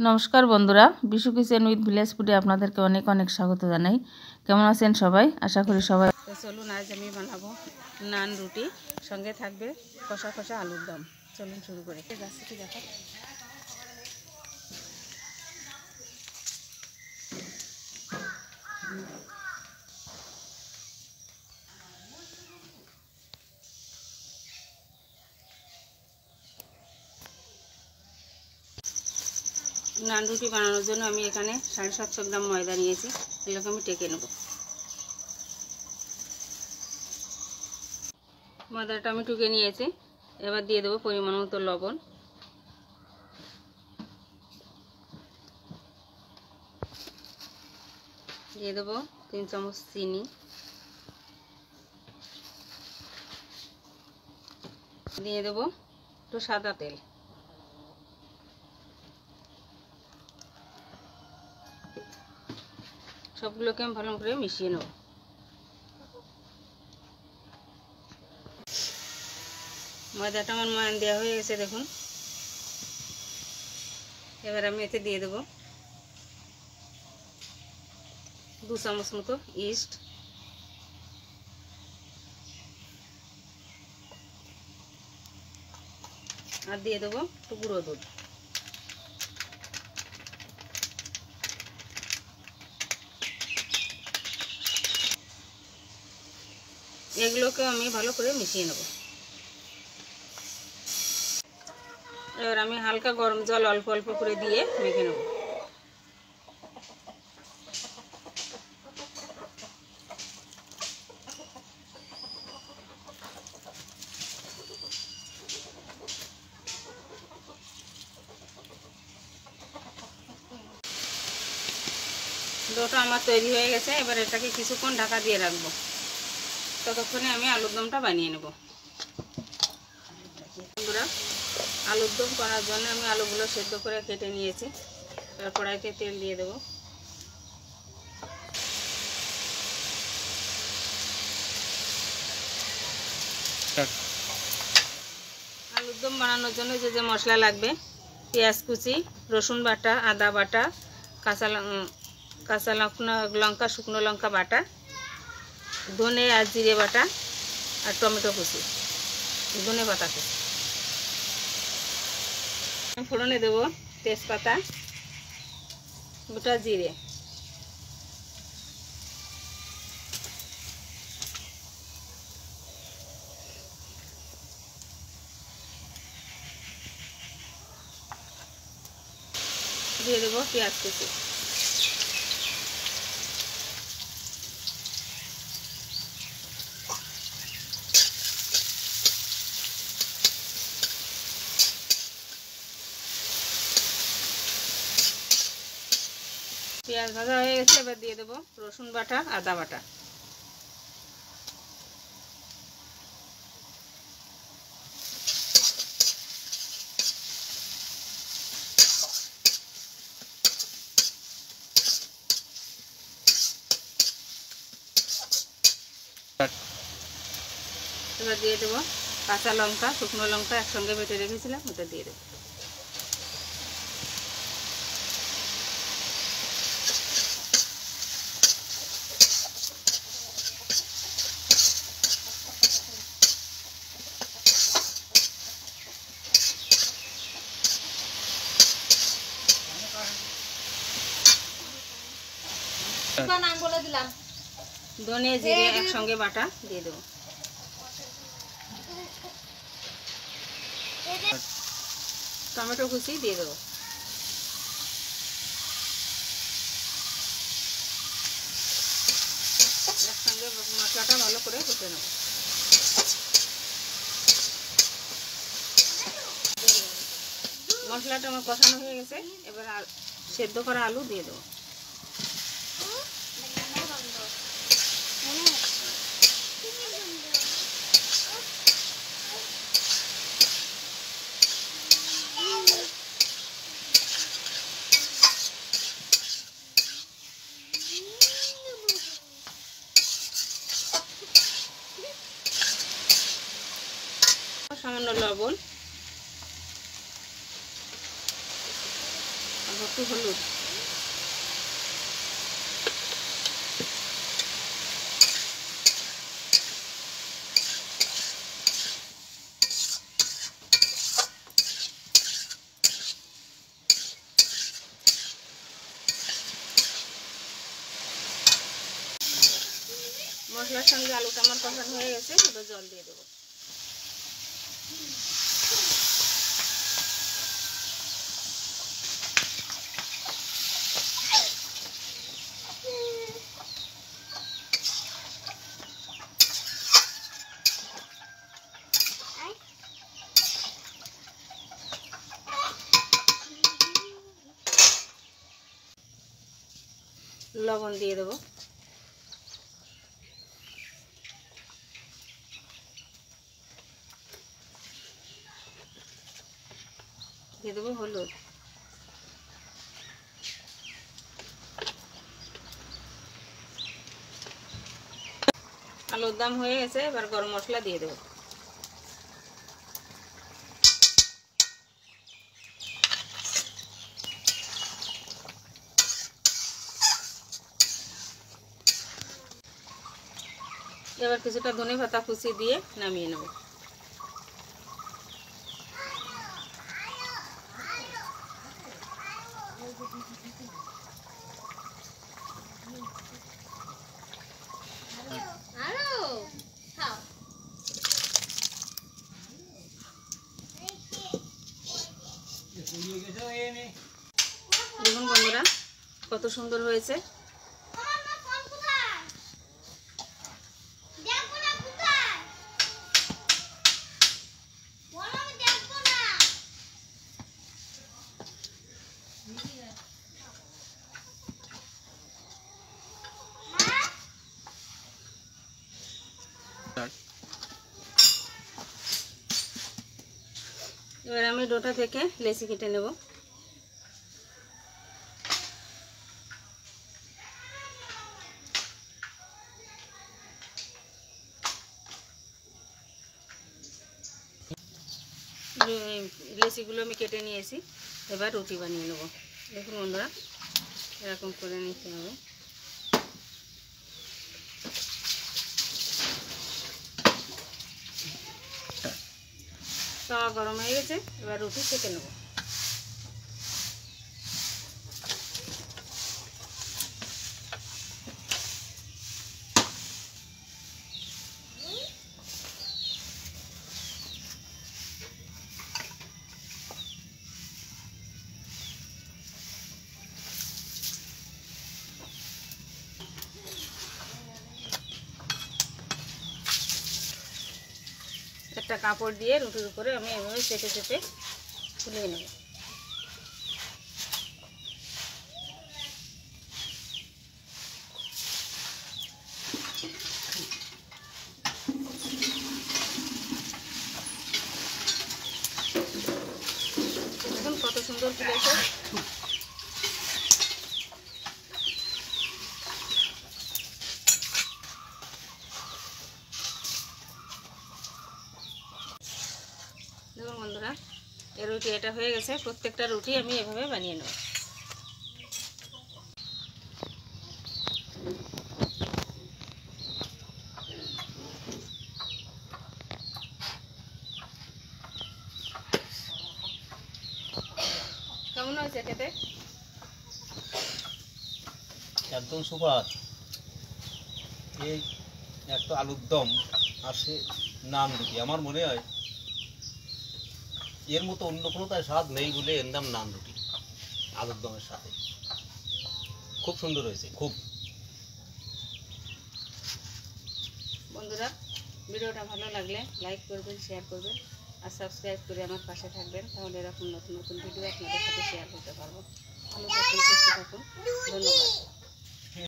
নমস্কার বন্ধুরা, Bishu kitchen with village ফুডে আপনাদেরকে অনেক অনেক স্বাগত জানাই। কেমন আছেন সবাই? আশা করি সবাই। তো চলুন আজ আমি বানাবো নান রুটি, সঙ্গে থাকবে কষা কষা আলুর দম। চলুন শুরু করে রেসিপি দেখা। নান রুটি বানানোর জন্য আমি এখানে 750 গ্রাম ময়দা নিয়েছি। এগুলোকে আমি টেকে নেব। ময়দাটা আমি টুকে নিয়েছি। এবার দিয়ে দেবো পরিমাণ মতো লবণ, দিয়ে দেবো 3 চামচ চিনি, দিয়ে দেবো একটু সাদা তেল, সবগুলোকে আমি ভালো করে মিশিয়ে নেব। ময়দাটা আমার ময়ান দেওয়া হয়ে গেছে দেখুন। এবার আমি এতে দিয়ে দেবো 2 চামচ মতো ইস্ট, আর দিয়ে দেবো একটু গুঁড়ো দুধ। এগুলোকে আমি ভালো করে মিশিয়ে নেব। এবার আমি হালকা গরম জল অল্প অল্প করে দিয়ে মেখে নেব। ডোটা আমার তৈরি হয়ে গেছে। এবার এটাকে কিছুক্ষণ ঢাকা দিয়ে রাখবো। ততক্ষণে আমি আলুর দমটা বানিয়ে নেব। বন্ধুরা, আলুর দম করার জন্য আমি আলুগুলো সেদ্ধ করে কেটে নিয়েছি। এবার কড়াইতে তেল দিয়ে দেবো। আলুর দম বানানোর জন্য যে যে মশলা লাগবে: পেঁয়াজ কুচি, রসুন বাটা, আদা বাটা, কাঁচা লঙ্কা, শুকনো লঙ্কা বাটা, ধনে আর জিরে বাটা, আর টমেটো কুচি, ধনে পাতা কুচি। ফোড়নে দেবো তেজপাতা, গোটা জিরে, দিয়ে দেবো পেঁয়াজ কুচি, পেঁয়াজ ভাজা হয়ে গেছে। এবার দিয়ে দেবো রসুন বাটা, আদা বাটা, এবার দিয়ে দেবো কাঁচা লঙ্কা, শুকনো লঙ্কা একসঙ্গে বেটে রেখেছিলাম, ওটা দিয়ে দেবো। ধনে জিরে একসঙ্গে বাটা দিয়ে দেবো। টমেটো কুচি দিয়ে দেবো। একসঙ্গে মশলাটা ভালো করে কষে নেব। মশলাটা আমার কষানো হয়ে গেছে। এবার সেদ্ধ করা আলু দিয়ে দেবো। সামান্য লবণ, একটু হলুদ, মশলার সঙ্গে আলুটা আমার কষানো হয়ে গেছে, এবার জল দিয়ে দেবো। লবণ দিয়ে দেবো, দিয়ে দেবো হলুদ, আলুর দাম হয়ে গেছে, এবার গরম মশলা দিয়ে দেবো। এবার কিছুটা ধনে পাতা কুচি দিয়ে নামিয়ে নেব। দেখুন বন্ধুরা কত সুন্দর হয়েছে। এবার আমি ডোটা থেকে লেচি কেটে নেব। লেচিগুলো আমি কেটে নিয়েছি, এবার রুটি বানিয়ে নেব। দেখুন বন্ধুরা এরকম করে নিতে হবে। তাওয়া গরম হয়ে গেছে, এবার রুটি সেঁকে নেব। একটা কাপড় দিয়ে রুটির উপরে আমি এভাবে চেপে চেপে তুলে নেব। দেখুন কত সুন্দর ফুলেছে। দেখুন বন্ধুরা এই রুটি এটা হয়ে গেছে। প্রত্যেকটা রুটি আমি এভাবে বানিয়ে নেব। কেমন হয়েছে খেতে? একদম সুপার। এই একটা আলুর দম আর সে নান রুটি, আমার মনে হয় এর মতো অন্য কোনো তার স্বাদ নেই বলে এর নাম নান রুটি আলুর দমের সাথে। খুব সুন্দর হয়েছে খুব। বন্ধুরা ভিডিওটা ভালো লাগলে লাইক করবেন, শেয়ার করবেন আর সাবস্ক্রাইব করে আমার পাশে থাকবেন, তাহলে এরকম নতুন নতুন ভিডিও আপনাদের সাথে শেয়ার করতে পারবো। ভালো থাকুন, সুস্থ থাকুন, ধন্যবাদ।